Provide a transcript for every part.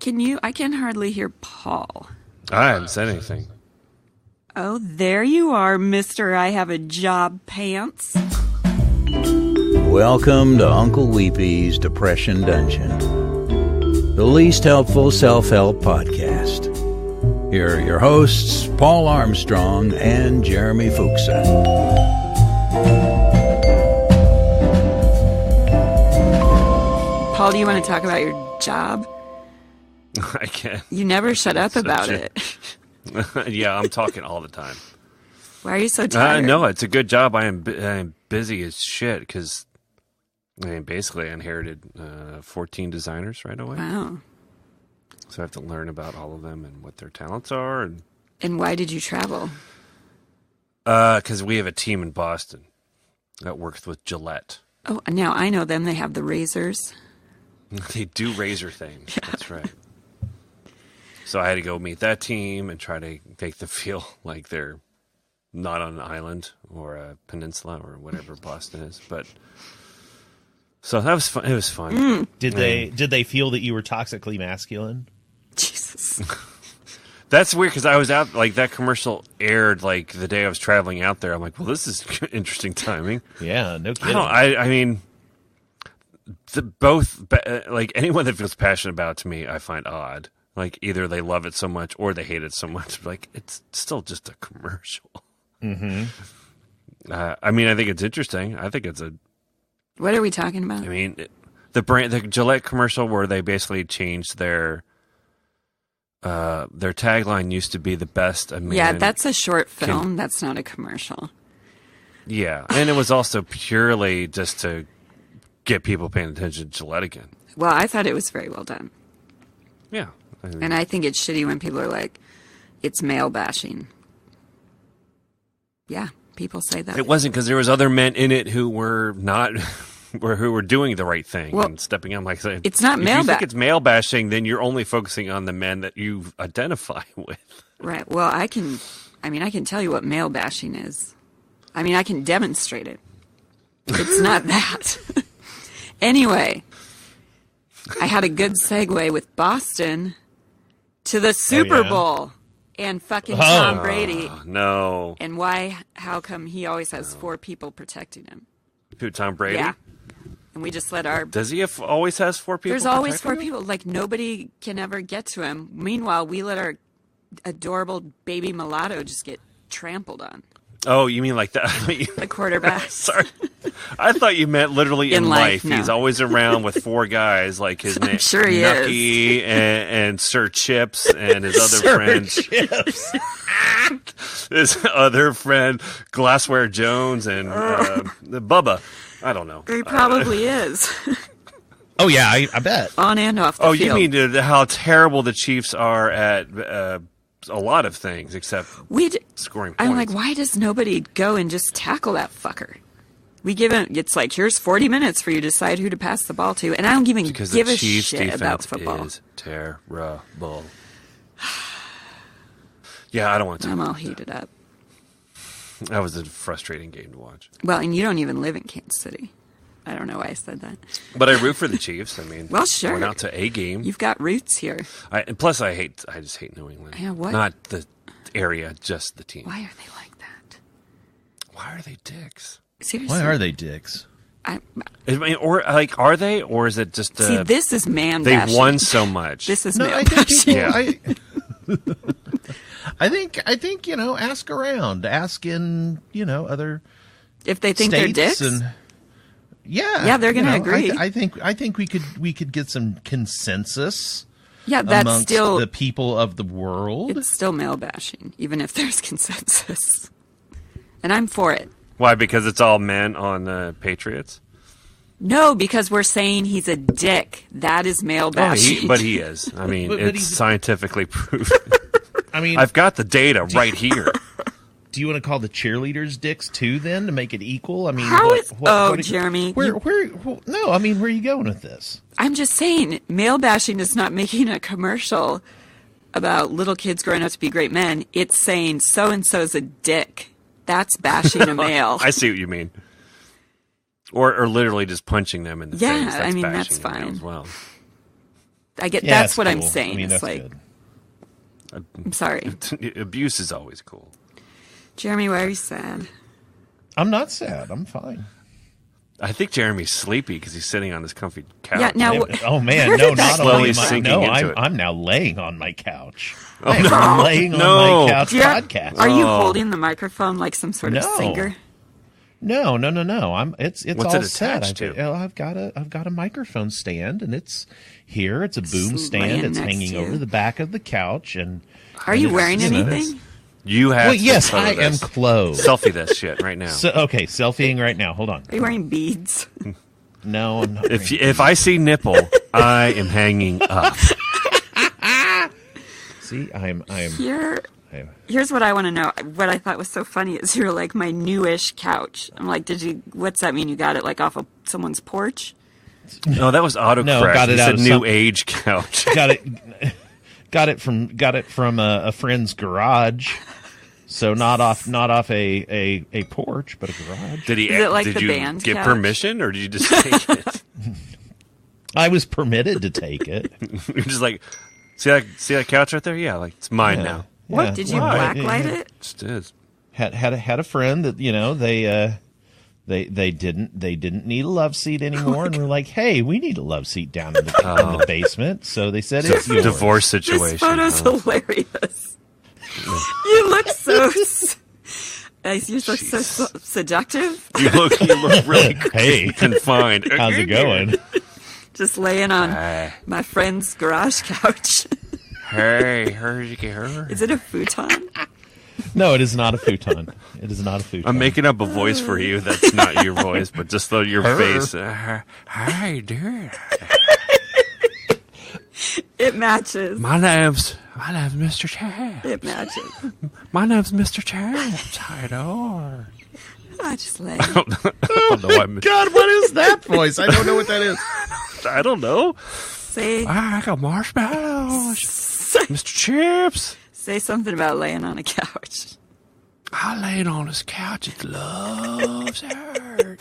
I can hardly hear Paul. I haven't said anything. Oh, there you are, Mr. I Have a Job Pants. Welcome to Uncle Weepy's Depression Dungeon, the least helpful self-help podcast. Here are your hosts, Paul Armstrong and Jeremy Fuchsa. Paul, do you want to talk about your job? I can't. You never shut up about it. Yeah, I'm talking all the time. Why are you so tired? No, it's a good job. I am busy as shit because, basically I inherited 14 designers right away. Wow. So I have to learn about all of them and what their talents are. And why did you travel? Because we have a team in Boston that works with Gillette. Oh, now I know them. They have the razors. They do razor things. Yeah. That's right. So I had to go meet that team and try to make them feel like they're not on an island or a peninsula or whatever Boston is. But so that was fun. It was fun. Did they feel that you were toxically masculine? Jesus. That's weird because I was out, like, that commercial aired, like, the day I was traveling out there. I'm like, well, this is interesting timing. Yeah, no kidding. I mean, like, anyone that feels passionate about it to me, I find odd. Like, either they love it so much or they hate it so much. Like, it's still just a commercial. Mm-hmm. I mean, I think it's interesting. I think it's a... What are we talking about? I mean, the Gillette commercial where they basically changed their tagline used to be the best a man. Yeah, that's a short film. That's not a commercial. Yeah, and it was also purely just to get people paying attention to Gillette again. Well, I thought it was very well done. Yeah. And I think it's shitty when people are like, it's male bashing. Yeah, people say that. It wasn't because there was other men in it who were not... who were doing the right thing and stepping on, like, saying, it's not male bashing. If you think it's male bashing, then you're only focusing on the men that you identify with. Right. Well, I can tell you what male bashing is. I mean, I can demonstrate it. It's not that. Anyway, I had a good segue with Boston to the Super Bowl and fucking Tom Brady. No. And how come he always has 4 people protecting him? Who, Tom Brady? Yeah. And we just let our... Does he always has 4 people? There's always 4 people. Like, nobody can ever get to him. Meanwhile, we let our adorable baby mulatto just get trampled on. Oh, you mean like that? The quarterback. Sorry. I thought you meant literally in life. No. He's always around with 4 guys, like his name, sure he Nucky and Sir Chips and his other friend. Chips. His other friend, Glassware Jones and Bubba. I don't know. He probably is. Oh, yeah, I bet. On and off the field. You mean how terrible the Chiefs are at a lot of things except scoring points. I'm like, why does nobody go and just tackle that fucker? We give him, it's like, here's 40 minutes for you to decide who to pass the ball to. And I don't even give a shit about football. Is terrible. Yeah, I don't want to. I'm all heated up. That was a frustrating game to watch. Well, and you don't even live in Kansas City. I don't know why I said that. But I root for the Chiefs. I mean, well, sure. Went out to a game. You've got roots here. And plus, I just hate New England. Yeah, what? Not the area, just the team. Why are they like that? Why are they dicks? Seriously. Why are they dicks? I mean, or like, are they, or is it just? See, this is man they bashing. won so much. This is no, man I think bashing. I think ask around, ask in other. If they think they're dicks. Yeah, they're going to agree. I think we could get some consensus. Yeah, that's amongst still the people of the world. It's still male bashing, even if there's consensus. And I'm for it. Why? Because it's all men on the Patriots? No, because we're saying he's a dick. That is male bashing. But he is. I mean, but it's scientifically proven. I mean, I've got the data right here. Do you want to call the cheerleaders dicks too, then, to make it equal? I mean, Jeremy. No, I mean, where are you going with this? I'm just saying, male bashing is not making a commercial about little kids growing up to be great men. It's saying so-and-so's a dick. That's bashing a male. I see what you mean. Or literally just punching them in the face. Yeah, I mean, that's fine. As well. Yeah, that's it's what I'm cool. saying. I mean, It's that's like, good. I'm sorry. Abuse is always cool. Jeremy, why are you sad? I'm not sad. I'm fine. I think Jeremy's sleepy because he's sitting on his comfy couch. Yeah, now, Oh man, where no, did that not Slowly only am I, sinking no, into it. I'm now laying on my couch. Oh, I'm no. laying No. on my couch Jer- podcast. Are you Oh. holding the microphone like some sort of No. singer? No. It's What's all it set. attached to? I've got a microphone stand, and it's here. It's a boom It's stand. laying It's next hanging to you. over the back of the couch, and Are you it's, wearing you know, anything? You have well, to yes, photo I am this. clothed. Selfie this shit right now. So, okay, selfieing right now. Hold on. Are you wearing beads? No, I'm not. If I see nipple, I am hanging up. See, I'm. Here's what I want to know. What I thought was so funny is you're like my newish couch. I'm like, what's that mean? You got it like off of someone's porch? No, that was autocorrect. No, got it He out said of new some- age couch. got it from a friend's garage. So not off a porch, but a garage. Did he? Is it like did the you band get couch? permission, or did you just take it? I was permitted to take it. You're just like, see that couch right there? Yeah, like it's mine Yeah. now. Yeah. Did you Why? blacklight Yeah. it? Just is. Had a friend that they didn't need a love seat anymore, and we're like, hey, we need a love seat down in the basement. So they said it's yours. Divorce situation. This photo's huh? hilarious. You look so. You look so seductive. You look really Hey, confined. how's it going? Just laying on Hey, my friend's garage couch. where'd you get her? Is it a futon? No, it is not a futon. It is not a futon. I'm making up a voice for you that's not your voice, but just your Her. face. Hi, dude. It matches. My name's Mr. Chaps. It matches. My name's Mr. Chaps. How you doing? I just lay. I don't know why. God, what is that voice? I don't know what that is. I don't know. Say I got marshmallows. say Mr. Chips. something about laying on a couch. I laid on his couch. It loves her.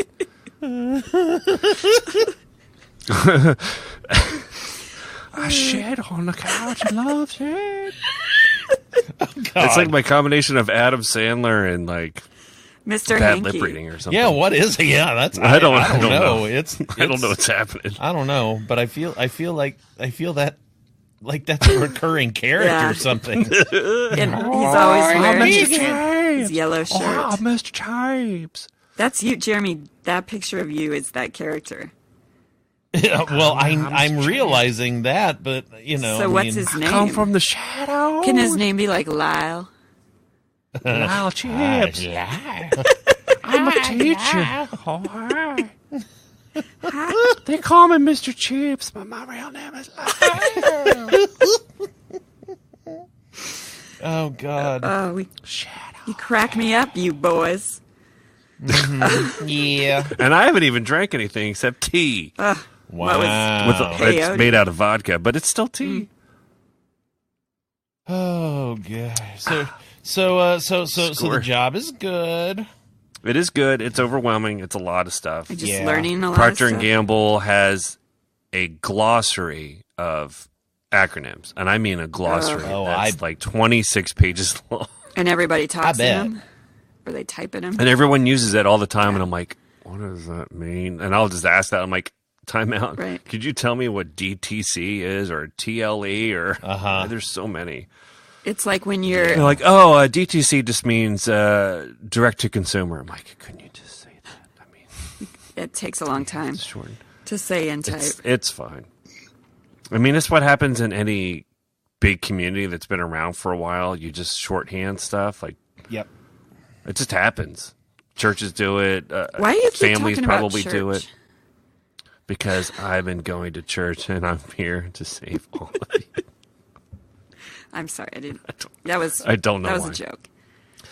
I shed on the couch. It loves it. It's like my combination of Adam Sandler and like Mr. bad Hanky. lip reading or something. Yeah, what is it? Yeah, that's I don't know. know. It's I don't know what's happening. I don't know, but I feel that like that's a recurring character Yeah. or something. And he's always wearing Mr. his Chips. yellow shirt. Oh, Mr. Chips. That's you, Jeremy. That picture of you is that character. Yeah, well, I'm Mr. realizing that, but you know. So I what's mean, his name? Come from the shadows. Can his name be like Lyle? Lyle Chips. I'm a teacher. Oh, hi. They call me Mr. Chips, but my real name is Lyle. Oh God. Oh, Shadow. you crack me up, you boys. Yeah. And I haven't even drank anything except tea. Wow. It's Peyote. made out of vodka, but it's still tea. Oh God. So the Score. job is good. It is good. It's overwhelming. It's a lot of stuff. I'm just Yeah. learning a lot Procter of and stuff. Gamble has a glossary of acronyms, and I mean a glossary Oh, that's like 26 pages long. And everybody talks in bet. them? Or they type in them? And everyone uses it all the time, and I'm like, what does that mean? And I'll just ask that. I'm like, time out. Right. Could you tell me what DTC is or TLE or there's so many. It's like when you're... They're like, oh, DTC just means direct to consumer. I'm like, couldn't you just say that? I mean, It takes a long time it's short. to say and type. It's fine. I mean, it's what happens in any big community that's been around for a while. You just shorthand stuff. Like, Yep. it just happens. Churches do it. Why do you keep families talking about probably do church? it. Because I've been going to church and I'm here to save all of you. I'm sorry, I didn't... That was... I don't know That was why. a joke.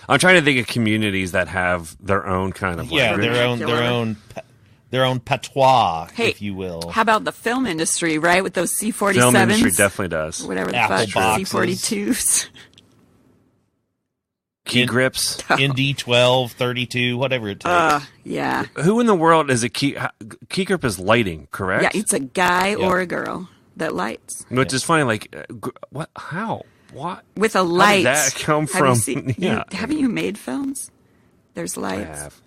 I'm trying to think of communities that have their own kind of Yeah, language. their own patois, Hey, if you will. How about the film industry, right? With those C-47s? Film industry definitely does. Whatever the Apple fuck. boxes. C-42s. Key grips. ND 12, 32, whatever it takes. Yeah. Who in the world is a key grip is lighting, correct? Yeah, it's a guy or a girl. that lights. Which is funny. Like, what? How? What? With a How light. did that come Have from? You seen, haven't you made films? There's I lights. have.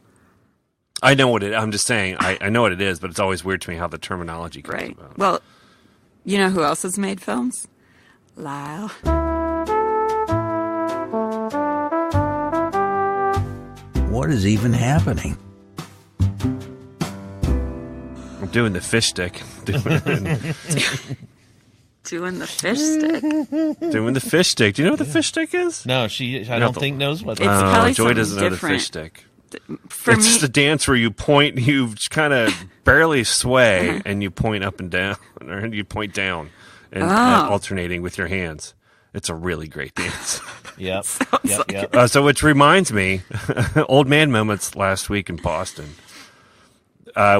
I know what it. I'm just saying. I know what it is, but it's always weird to me how the terminology comes Right. about. Well, you know who else has made films? Lyle. What is even happening? I'm doing the fish stick. Doing the fish stick. Doing the fish stick. Do you know what the fish stick is? No, I don't think knows what. It's probably Joy something doesn't know the different. fish stick. For It's me, just a dance where you kind of barely sway and you point up and down, or you point down and alternating with your hands. It's a really great dance. Yep. like Yep. So which reminds me, old man moments last week in Boston.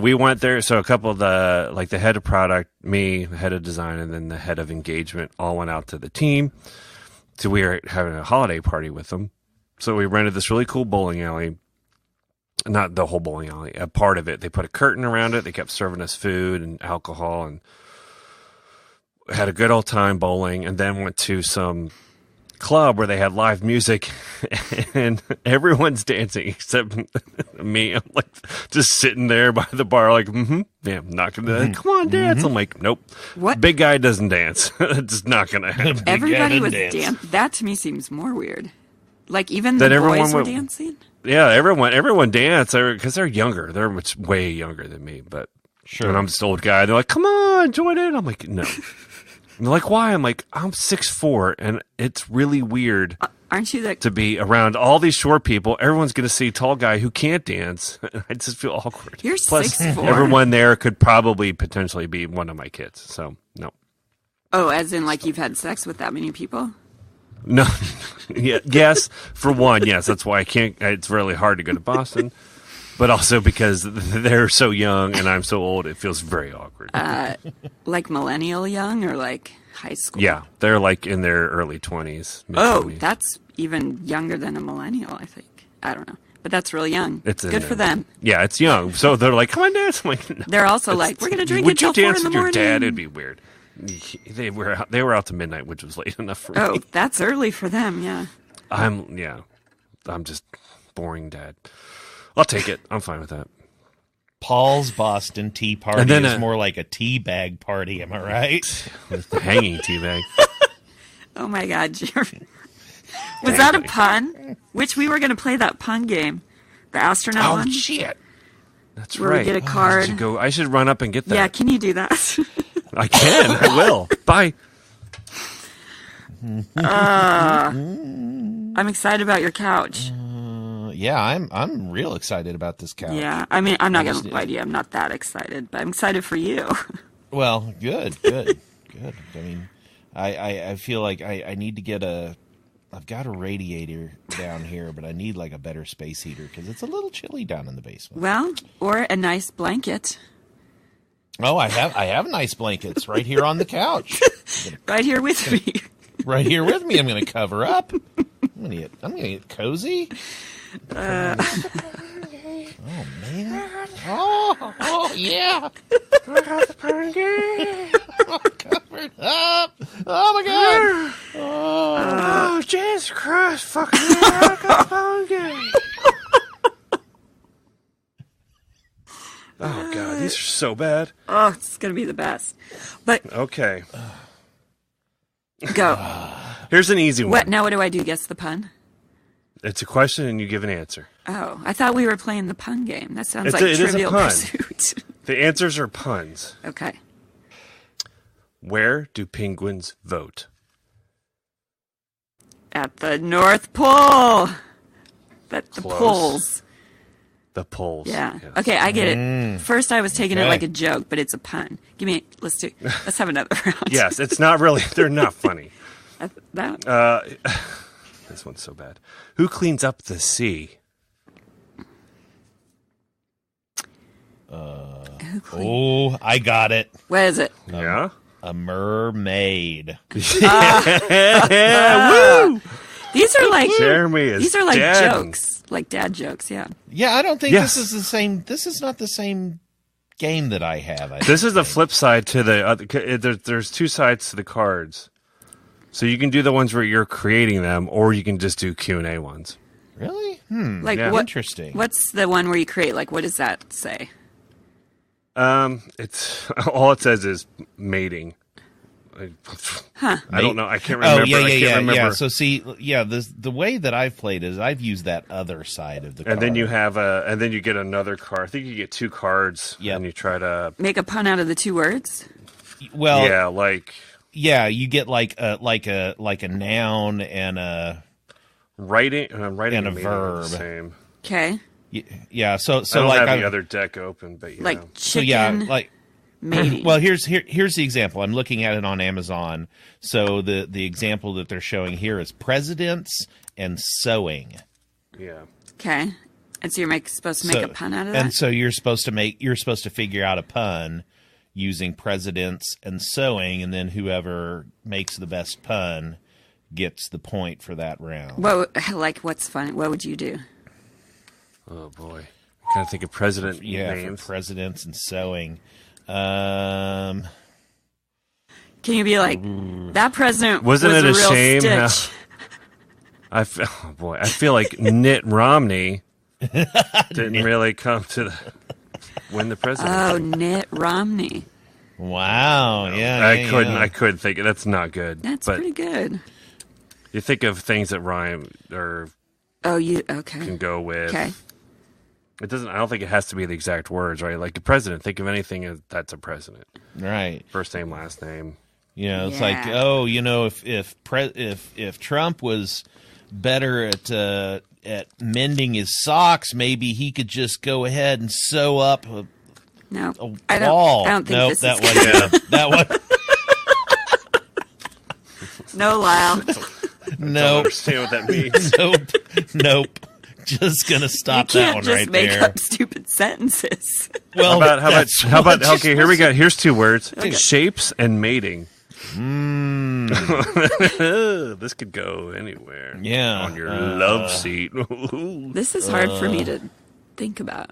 We went there. So a couple of the head of product, me, the head of design, and then the head of engagement all went out to the team. So we were having a holiday party with them. So we rented this really cool bowling alley. Not the whole bowling alley, a part of it. They put a curtain around it. They kept serving us food and alcohol and had a good old time bowling, and then went to some club where they had live music and everyone's dancing except me. I'm like just sitting there by the bar like, yeah, I'm not gonna come on, dance. I'm like, nope. What? Big guy doesn't dance. It's not gonna happen. everybody was dance. dancing. That to me seems more weird. Like even That the everyone boys were went- dancing. Yeah, everyone danced because they're younger. They're way younger than me, but Sure. when I'm just an old guy, they're like, come on, join in. I'm like, no. And they're like, why? I'm like, I'm 6'4", and it's really weird Aren't you that? to be around all these short people. Everyone's going to see a tall guy who can't dance. I just feel awkward. You're Plus, 6'4". everyone there could probably potentially be one of my kids. So, no. Oh, as in like you've had sex with that many people? No. Yes, for one, yes. That's why I can't. It's really hard to go to Boston. But also because they're so young and I'm so old, it feels very awkward. Like millennial young or like high school? Yeah, they're like in their early 20s. Oh, mid-20s. that's even younger than a millennial, I think. I don't know. But that's really young. It's in good there. for them. Yeah, it's young. So they're like, come on, dance. I'm like, no. They're also like, we're going to drink Would you until 4 dance in the with your morning. dad? It'd be weird. They were out to midnight, which was late enough for Oh, me. that's early for them, yeah. I'm just boring dad. I'll take it. I'm fine with that. Paul's Boston tea party And then, is more like a tea bag party. Am I right? With the hanging teabag. Oh my God, Jeremy. Was that a pun? Which we were going to play that pun game. The astronaut Oh one? shit! That's Where we right. get a card. I should run up and get that. Yeah, can you do that? I can. I will. Bye. I'm excited about your couch. Yeah, I'm real excited about this couch. Yeah, I mean, I'm not going to lie to you. I'm not that excited, but I'm excited for you. Well, good. I mean, I feel like I need to get I've got a radiator down here, but I need like a better space heater because it's a little chilly down in the basement. Well, or a nice blanket Oh, I have nice blankets right here on the couch. right here with me. Right here with me. I'm going to cover up. I'm going to get cozy. Oh man. Oh yeah. Covered up. Oh my god. Oh, Jesus Christ! Fucking oh God, these are so bad. Oh, it's going to be the best. But Okay, go. here's an easy one. What now? What do I do? Guess the pun? It's a question and you give an answer. Oh, I thought we were playing the pun game. That sounds It like is a Trivial pun. Pursuit. The answers are puns. Okay. Where do penguins vote? At the North Pole. At the Close. poles. The poles. Yeah. yes. Okay, I get it. First, I was taking it Okay. like a joke, but it's a pun. Let's have another round. Yes, it's not really. They're not funny. That, This one's so bad. Who cleans up the sea? Oh, I got it. what is it? Yeah. A mermaid. These are like Jeremy is these are like dead. jokes, like dad jokes. Yeah. Yeah, I don't think Yes. this is the same. This is not the same game that I have. This is the flip side to the other. There's two sides to the cards. So you can do the ones where you're creating them, or you can just do Q&A ones. Really? Like Yeah. what? Interesting. What's the one where you create? Like, what does that say? It's all it says is mating. I don't know. I can't remember. Oh, yeah. I can't remember. So see, the way that I've played is I've used that other side of the card. And then you have and then you get another card. I think you get two cards, Yep. and you try to. Make a pun out of the two words? Well, Yeah, like you get like a noun and a writing And a and meaning are the verb. same. Okay. yeah. So I don't like have the other deck open, but you Like know. chicken, like. mating. Well, here's the example. I'm looking at it on Amazon. So the example that they're showing here is presidents and sewing. Yeah. Okay. And so you're supposed to make a pun out of that? And so you're supposed to figure out a pun using presidents and sewing, and then whoever makes the best pun gets the point for that round. What's funny? What would you do? Oh boy. Kind of think of president Yeah, names. for presidents and sewing. Can you be like, that president Wasn't was it a real shame how- Stitch? I feel like Mitt Romney didn't really come to win the presidency. Oh, Mitt Romney. Wow. Yeah. I couldn't think of that's not good. That's but pretty good. you think of things that rhyme or Oh, you can okay? go with. Okay. It doesn't. I don't think it has to be the exact words, right? Like the president. Think of anything that's a president. Right. First name, last name. You know, it's Yeah. like, oh, you know, if Trump was better at mending his socks, maybe he could just go ahead and sew up a No, wall. I don't think Nope, this that is one. That one. No, Lyle. Don't Nope. understand what that means. Nope. Just gonna You stop that can't one just right make there. up stupid sentences. Well, How about that's how about what you're okay? Here we go. Here's two words: Okay. shapes and mating. This could go anywhere. Yeah. On your love seat. This is hard for me to think about.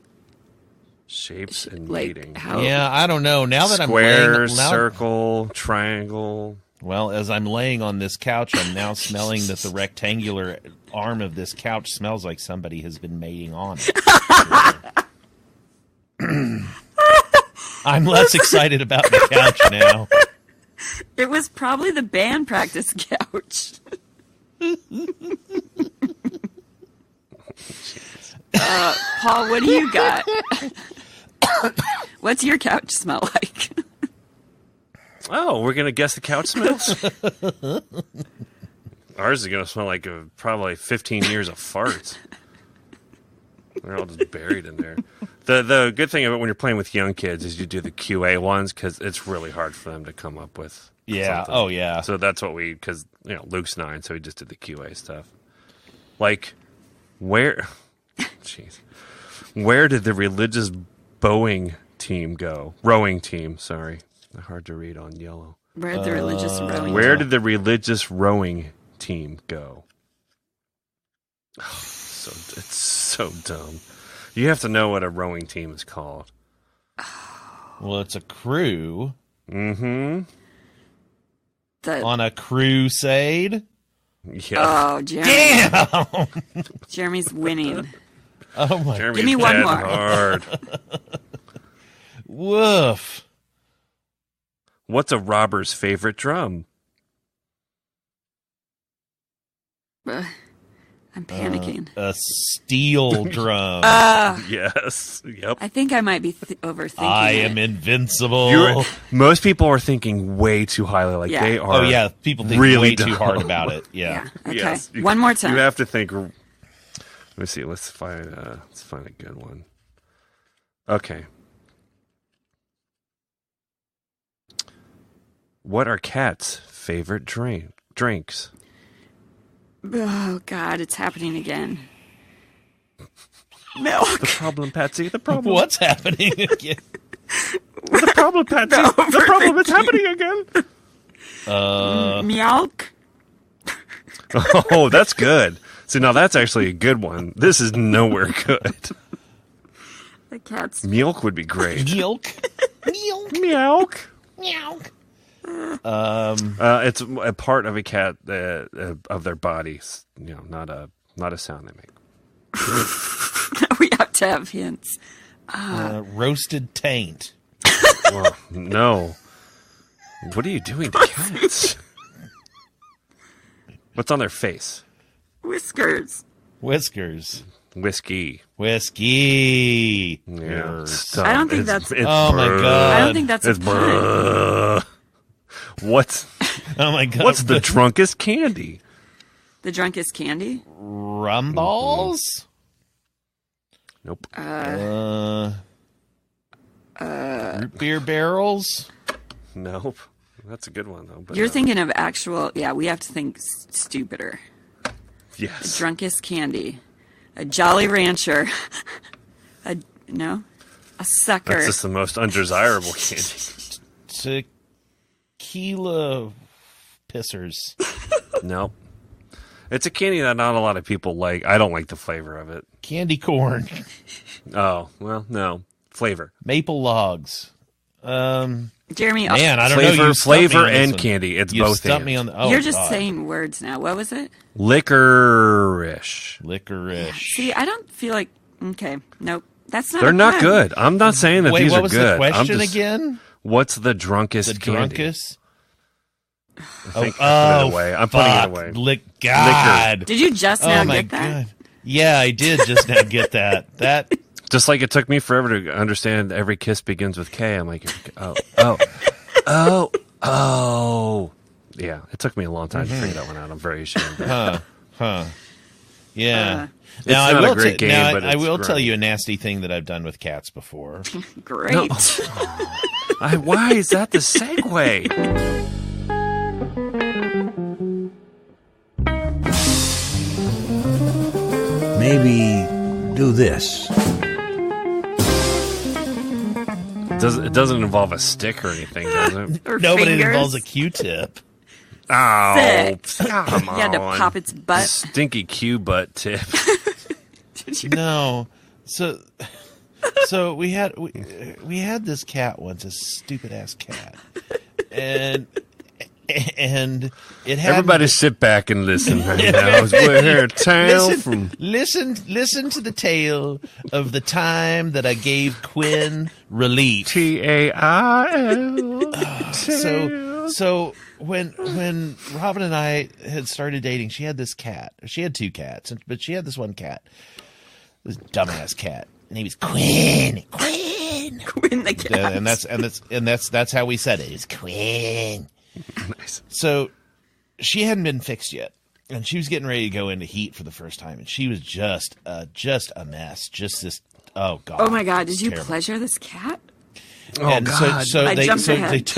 Shapes and Like mating. how? Yeah, I don't know. Now that Square, I'm laying, circle, triangle. well, as I'm laying on this couch, I'm now smelling that the rectangular arm of this couch smells like somebody has been mating on it. I'm less excited about the couch now. It was probably the band practice couch. Paul, what do you got? What's your couch smell like? Oh, we're gonna guess the couch smells. Ours is gonna smell like probably 15 years of farts. They're all just buried in there. The good thing about when you're playing with young kids is you do the QA ones because it's really hard for them to come up with. Yeah. something. Oh, yeah. So that's what because Luke's 9, so he just did the QA stuff. Like, where? Jeez, where did the religious rowing team go? Rowing team, sorry, hard to read on yellow. Where the religious rowing? Where did the religious rowing team go? Oh, it's so dumb. You have to know what a rowing team is called. Well, it's a crew Mm-hmm. on a crusade. Yeah. Oh, Jeremy. Damn! Jeremy's winning. Oh my! Jeremy's Give me one dead more. hard. Woof! What's a robber's favorite drum? I'm panicking. A steel drum. Yes. Yep. I think I might be overthinking I it. am invincible. Most people are thinking way too highly. Like Yeah. they are. Oh yeah, people think really way too dumb. hard about it. Yeah. Yeah. Okay. Yes. One more time. You have to think. Let me see. Let's find a good one. Okay. What are cats' favorite drinks? Oh God, it's happening again. Milk. The problem, Patsy. The problem. What's happening again? The problem, Patsy. The problem is happening again. Milk. Oh, that's good. See, now that's actually a good one. This is nowhere good. The cat's Milk would be great. Milk. Milk. Milk. It's a part of a cat of their bodies. Not a sound they make. We have to have hints. Roasted taint. Well, no. What are you doing to cats? What's on their face? Whiskers. Whiskers. Whiskey. Whiskey. Yeah. I don't think that's. Oh my god. I don't think that's a pun. What's Oh my god. what's the drunkest candy? The drunkest candy? rum balls? Nope. Root beer barrels? Nope. That's a good one though. But You're thinking of actual. Yeah, we have to think stupider. yes. Drunkest candy. A Jolly Rancher. A sucker. That's just the most undesirable candy. Tequila pissers. Nope. It's a candy that not a lot of people like. I don't like the flavor of it. Candy corn. Oh, well, no. Flavor. Maple logs. Jeremy, Man, I don't know. You stumped me Flavor on this and one. candy. It's You both. stumped me on the, oh, you're just God. saying words now. What was it? Licorice. Licorice. See, I don't feel like. Okay, nope. That's not. They're a not pun. good. I'm not saying that Wait, these what are was good. the question I'm just, again? What's the drunkest The candy? drunkest? I think I'm putting it away. I'm putting it fuck. away. God. Did you just now Oh my get that? God. Yeah, I did just now get that. That. Just like it took me forever to understand every kiss begins with K. I'm like, oh. Yeah, it took me a long time to figure that one out. I'm very ashamed. Yeah. It's now not I will a great game, now, but I it's will great. tell you a nasty thing that I've done with cats before. Great. No. Why is that the segue? Maybe do this. It doesn't involve a stick or anything, does it? Or No, but it fingers. involves a Q-tip. Oh, Sick. come You had to on. pop its butt. Stinky Q butt tip. No. So we had this cat once, a stupid ass cat. And it had Everybody sit back and listen right now. We're here a tale from... listen to the tale of the time that I gave Quinn relief. T-A-I-L. So when Robin and I had started dating, she had this cat. She had two cats, but she had this one cat, this dumbass cat. And he was Quinn. Quinn the cat. And that's how we said it. It's Quinn. Nice. So she hadn't been fixed yet, and she was getting ready to go into heat for the first time, and she was just a mess. Just this. Oh God. Oh my God! Did you terrible. pleasure this cat? Oh, And God. I jumped ahead.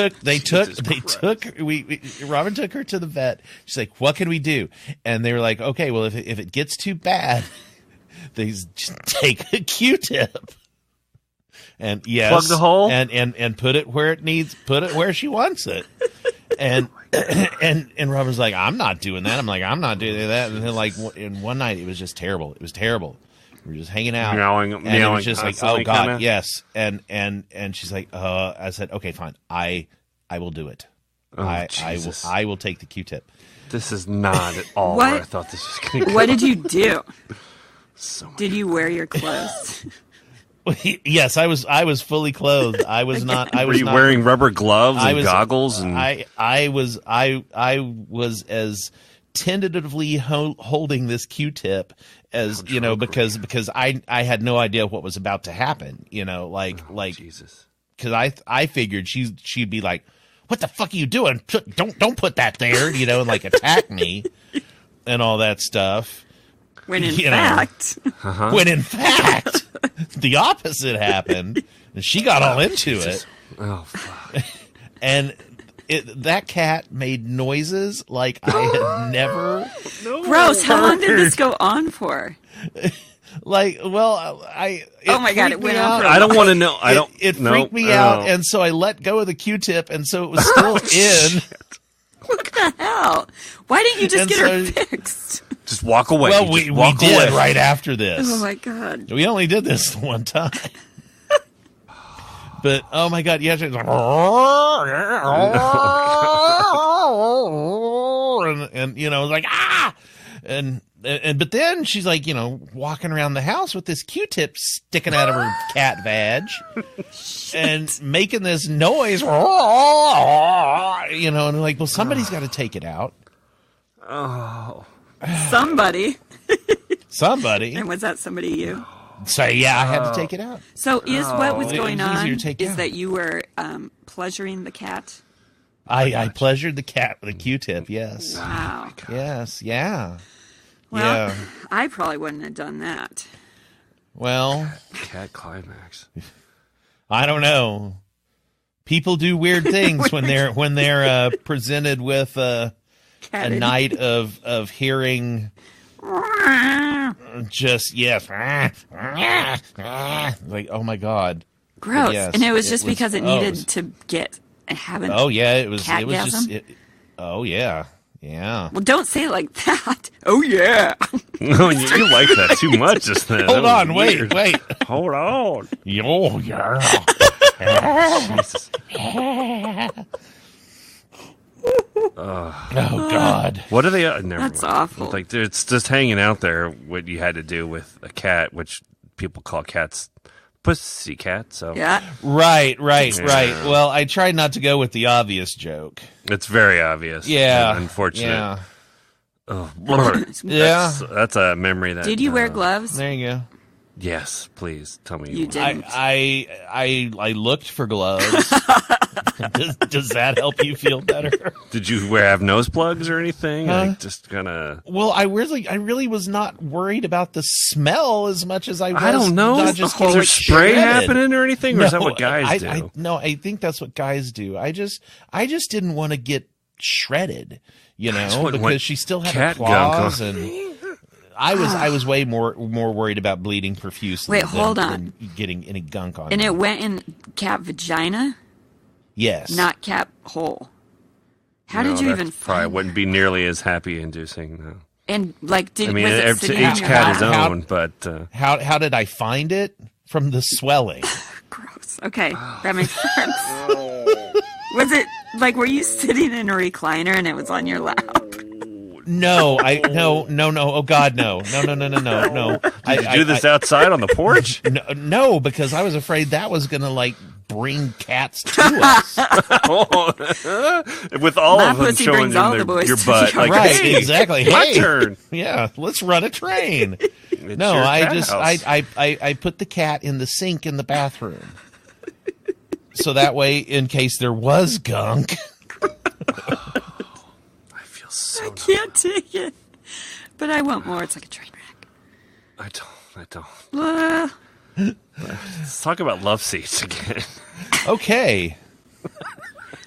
Robin took her to the vet. She's like, what can we do? And they were like, okay, well, if it gets too bad, they just take a Q-tip. And yes, Plug the hole? and put it where it needs, put it where she wants it. And Robin's like, I'm not doing that. I'm like, I'm not doing that. And then like, in one night, it was just terrible. It was terrible. We were just hanging out, Meowing and it was just like, oh constantly, God, kinda? yes. And she's like, I said, okay, fine. I will do it. Oh, Jesus. I will take the Q-tip. This is not at all What? where I thought this was going to go. What did you do? So much. Did you wear your clothes? Yes, I was fully clothed. I was not. I Were was you not, wearing rubber gloves I and was, goggles? And I was as tentatively holding this Q-tip as because I had no idea what was about to happen. Like Jesus. because I figured she'd be like, what the fuck are you doing? Don't put that there, and like attack me and all that stuff. When in You know. fact, When in fact, the opposite happened. And she got all into it. Oh, fuck. And that cat made noises like I had never. gross. How long did this go on for? Oh my God, it went on for I don't want to know. I don't. It no, freaked me I out, don't. and so I let go of the Q-tip, and so it was still in. What the hell? Why didn't you just And get her so- fixed? Just walk away. Well, Just we walk did away. right after this. Oh my God. We only did this one time. But oh my god, yeah, she's like, and you know, like and but then she's like, you know, walking around the house with this Q-tip sticking out of her cat vag and making this noise, you know, and like, well, somebody's got to take it out. Oh, Somebody. Somebody. And was that somebody you? So yeah, I had to take it out. So is what was It going was easier on to take is out. that you were pleasuring the cat? I pleasured the cat with a Q-tip. Yes. Wow. Yes. Yeah. Well, yeah. I probably wouldn't have done that. Well, cat climax. I don't know. People do weird things when they're presented with a night of hearing. Just yes, like oh my god, Gross. Yes, and it was just because it needed it was- to have an Oh yeah, it was catgasm? just. Oh yeah, yeah. Well, don't say it like that. Oh yeah. No, you like that too much just then. Hold That was on, weird. wait. Hold on. Oh yeah. Jesus. Oh god. What are they? Never That's mind. awful. Like it's just hanging out there. What you had to do with a cat, which people call cats pussy cat. So Yeah. Right. Yeah. Well, I tried not to go with the obvious joke. it's very obvious. Yeah. and unfortunate. Yeah. Oh, Yeah. that's a memory that. Did you wear gloves? There you go. Yes, please tell me You did. I looked for gloves. Does that help you feel better? Did you have nose plugs or anything? Like just gonna. Well, I really was not worried about the smell as much as I was. I don't know. not Is just there getting spray shredded. happening or anything, or is that what guys do? No, I think that's what guys do. I just didn't want to get shredded, you know, wouldn't want because she still had cat her gunk claws, on- and I was way more worried about bleeding profusely. Wait, hold on. than getting any gunk on. And me. it went in cat vagina, Yes, not cat hole. How No, did you that even probably find wouldn't be nearly as happy inducing though. And like, I mean, was it to sitting in each your cat lap? his own, but How did I find it? From the swelling. Gross. Okay, that makes sense. Was it like, were you sitting in a recliner and it was on your lap? No. Oh God, no. did you do this outside on the porch? No, because I was afraid that was gonna like bring cats to us. With all My of them pussy showing brings them all the boys your to butt, your like Right, hey, exactly. my Hey. turn. Yeah, let's run a train. It's No, your I cat just house. I put the cat in the sink in the bathroom. So that way, in case there was gunk. I feel so. Can't take it. But I want more. It's like a train wreck. I don't. Ah. Let's talk about love seats again. Okay.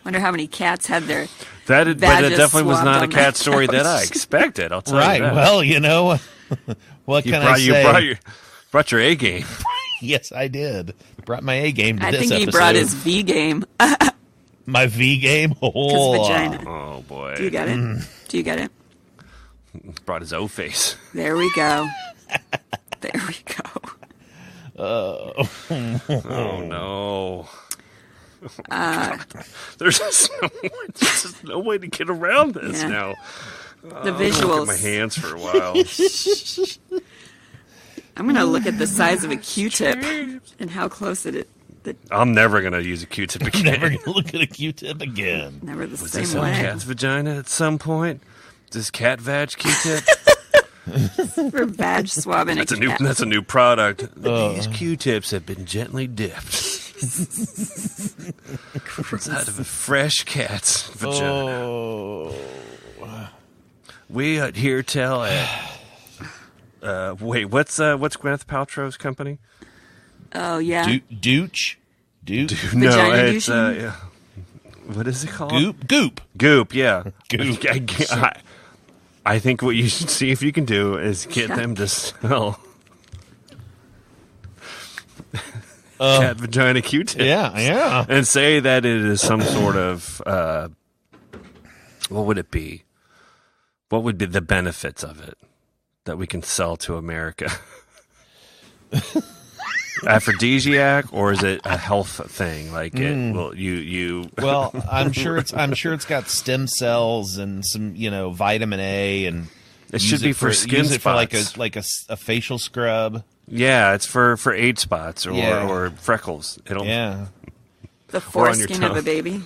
Wonder how many cats had their But it Badges definitely was swabbed not a on cat that story that I couch. expected. I'll tell Right. you that. Well, you know, what can I say? You brought your A game. Yes, I did. Brought my A game to I this think he episode. brought his V game. My V game. Oh, vagina. Oh boy. Do you get it? Do you get it? Brought his O face. There we go. There we go. Oh no. There's just no way to get around this Yeah. now. The Look at my visuals. hands for a while. I'm going to look at the size of a Q-tip and how close it is. I'm never gonna use a Q-tip again. never gonna look at a Q-tip again. Never the Was same this on way. cat's vagina at some point? This cat vag Q-tip? For vag swabbing That's a a new. cat. That's a new product. These Q-tips have been gently dipped inside of a fresh cat's vagina. Oh. We here tell at. Wait, what's Gwyneth Paltrow's company? Oh, yeah. Dooch? Duke? No, Vagina it's douching? yeah. What is it called? Goop. Goop, yeah. Goop. I think what you should see if you can do is get them to sell cat vagina Q-tip. Yeah. And say that it is some sort of what would it be? What would be the benefits of it that we can sell to America? aphrodisiac, or is it a health thing? Like it will you Well, I'm sure it's got stem cells and some vitamin A, and it should be for skin use it for spots. like a facial scrub. Yeah, it's for age spots or Yeah. or freckles. It'll Yeah. The Or on your foreskin of a tongue. baby.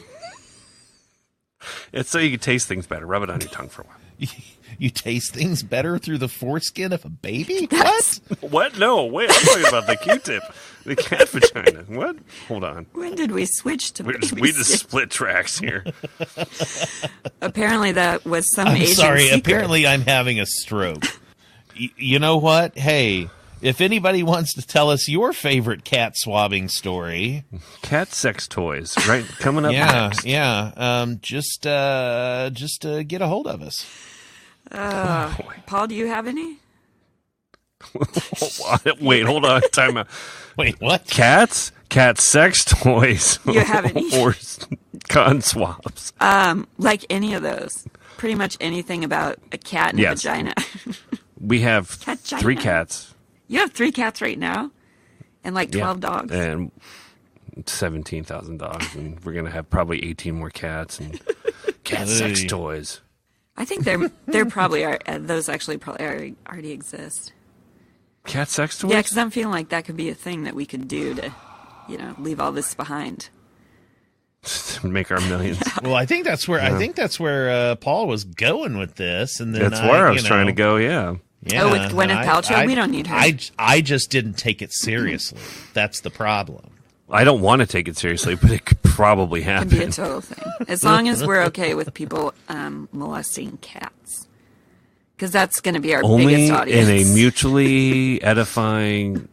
It's so you can taste things better. Rub it on your tongue for a while. You taste things better through the foreskin of a baby? What? What? No, wait. I'm talking about the Q-tip, the cat vagina. What? Hold on. When did we switch to We baby just skin? split tracks here. Apparently that was some I'm Asian sorry. secret. Apparently, I'm having a stroke. You know what? Hey, if anybody wants to tell us your favorite cat swabbing story, Cat sex toys, right? Coming up yeah, next. yeah, just get a hold of us. Paul, do you have any? Wait, hold on. Time out. Wait, what? Cats? Cat sex toys? You have any? Or cotton swabs? Like any of those. Pretty much anything about a cat and Yes. a vagina. We have Vagina. 3 cats. You have 3 cats right now? And like 12 Yeah. dogs. And 17,000 dogs. And we're going to have probably 18 more cats and cat sex Hey. toys. I think they're probably those actually probably already exist. Cat sex toys? Yeah, because I'm feeling like that could be a thing that we could do to, leave all this behind. Make our millions. Well, I think that's where Paul was going with this, and then That's where I was trying to go, yeah. Yeah, Oh, with Gwyneth and Paltrow? We don't need her. I just didn't take it seriously. That's the problem. I don't want to take it seriously, but it could probably Could be a happen. total thing. As long as we're okay with people molesting cats. Because that's going to be our Only biggest audience. in a mutually edifying,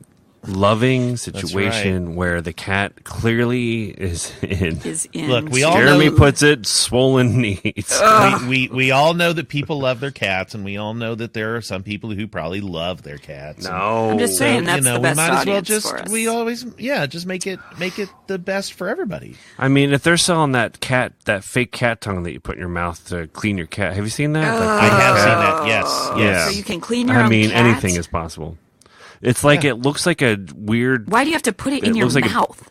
loving situation right. where the cat clearly is in. Is in Look, we all Jeremy know- puts it, swollen knees. We all know that people love their cats, and we all know that there are some people who probably love their cats. No. I'm just saying that's the best we might as well audience just for us. we always just make it the best for everybody. I mean, if they're selling that fake cat tongue that you put in your mouth to clean your cat, have you seen that? I have seen that. Yes, yes. So you can clean your own I mean, cat? anything is possible. It's like it looks like a weird. Why do you have to put it in It your looks like mouth?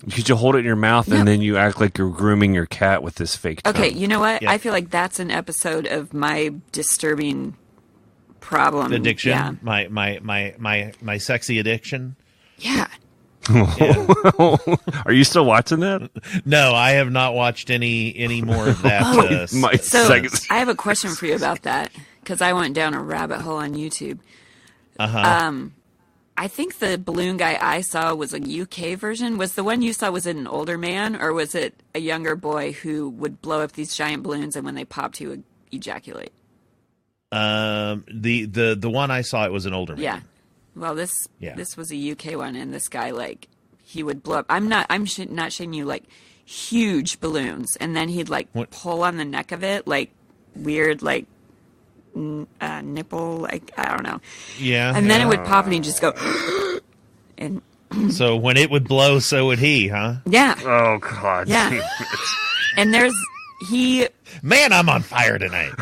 Because you hold it in your mouth No. and then you act like you're grooming your cat with this fake tongue. Okay, you know what? Yeah. I feel like that's an episode of my disturbing problem. Addiction. Yeah. My sexy addiction. Yeah. Are you still watching that? No, I have not watched any more of that. My So second. I have a question for you about that because I went down a rabbit hole on YouTube. I think the balloon guy I saw was a UK version. Was the one you saw, was it an older man or was it a younger boy who would blow up these giant balloons and when they popped he would ejaculate? The one I saw, it was an older man. Yeah. Well, this was a UK one, and this guy he would blow up. I'm not showing you huge balloons, and then he'd pull on the neck of it weird nipple I don't know. Yeah. And then it would pop, and he'd just go, and So when it would blow, so would he, huh? yeah, Oh, God. Yeah. and he Man, I'm on fire tonight.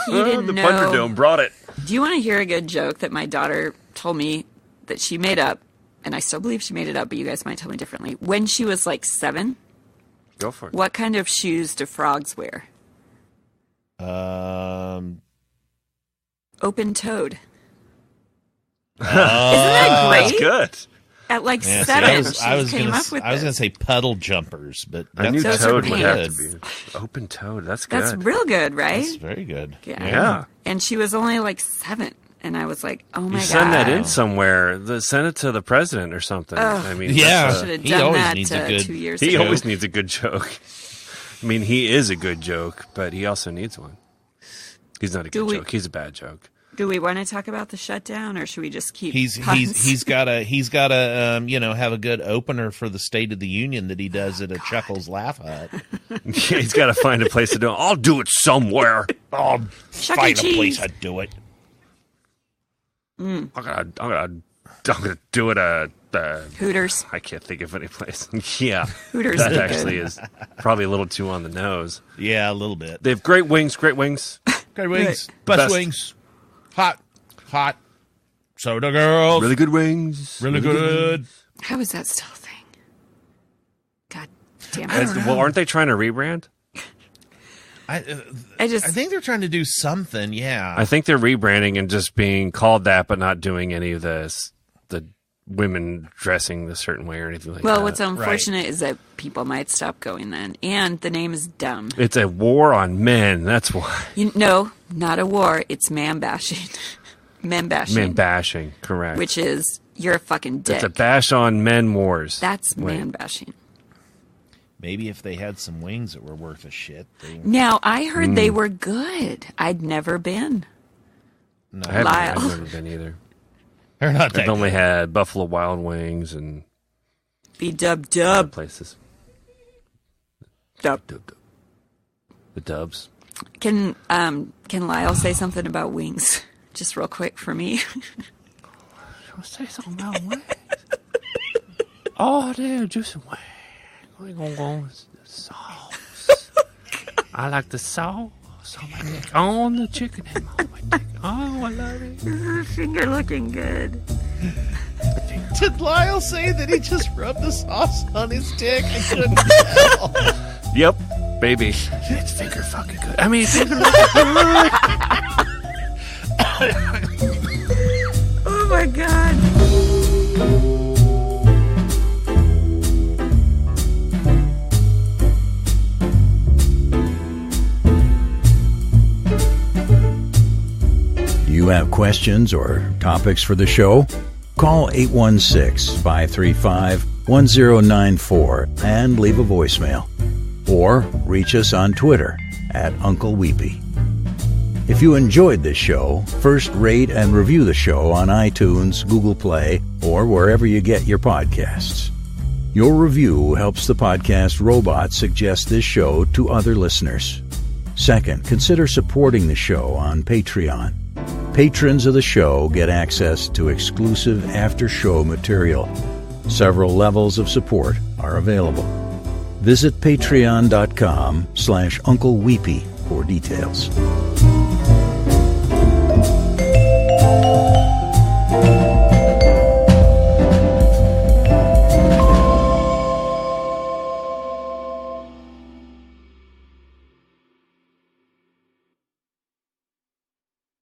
didn't The know. Thunderdome brought it. Do you want to hear a good joke that my daughter told me that she made up, and I still believe she made it up, but you guys might tell me differently. When she was 7, Go for it. what kind of shoes do frogs wear? Open-toed. Isn't that great? That's good. At Yeah, see, 7, I was she came gonna up with I was this. gonna say puddle jumpers, but I knew Those are toad would have to pants. be. Open toad. That's good. That's real good, right? That's very good. Yeah. And she was only 7, and I was like, oh my You god. send that in somewhere. Send it to the president or something. I mean, Yeah. that's Should have He done always that needs a good- 2 years he ago. always needs a good joke. I mean, he is a good joke, but he also needs one. He's not a good we- joke. He's a bad joke. Do we want to talk about the shutdown, or should we just keep He's puns? gotta have a good opener for the State of the Union that he does at a Chuckles Laugh Hut. He's got to find a place to do it. I'll do it somewhere. I'll Chuck find E. a place Cheese. I'd do it. I'm gonna do it at Hooters. I can't think of any place. Yeah, Hooters that is good. actually is probably a little too on the nose. Yeah, a little bit. They have great wings. Great wings. Great wings, Best. best wings, hot, Soda girls. Really good wings. Really good. How is that still a thing? God damn it. Well, aren't they trying to rebrand? I think they're trying to do something, yeah. I think they're rebranding and just being called that, but not doing any of the women dressing a certain way or anything like that. Well, what's unfortunate is that people might stop going then. And the name is dumb. It's a war on men. That's why. No, not a war. It's man bashing. Men bashing. Men bashing, correct. Which is, you're a fucking dick. It's a bash on men wars. That's man bashing. Maybe if they had some wings that were worth a shit. Now, I heard they were good. I'd never been. No, I've Lyle. never been either. they're not that I've only good. had Buffalo Wild Wings and B-dub other dub. places. Dub. The Dubs. Can Lyle say something about wings? Just real quick for me. Say something about wings. Oh, they're juicy wings. We're going to go with the sauce. I like the sauce on the chicken and on my dick. Oh, I love it. Finger looking good. Did Lyle say that he just rubbed the sauce on his dick? I couldn't tell. Yep, baby. It's finger fucking good. I mean, finger fucking good. Oh my God. You have questions or topics for the show? Call 816-535-1094 and leave a voicemail. Or reach us on Twitter at Uncle Weepy. If you enjoyed this show, first rate and review the show on iTunes, Google Play, or wherever you get your podcasts. Your review helps the podcast robot suggest this show to other listeners. Second, consider supporting the show on Patreon. Patrons of the show get access to exclusive after-show material. Several levels of support are available. Visit patreon.com/Uncle Weepy for details.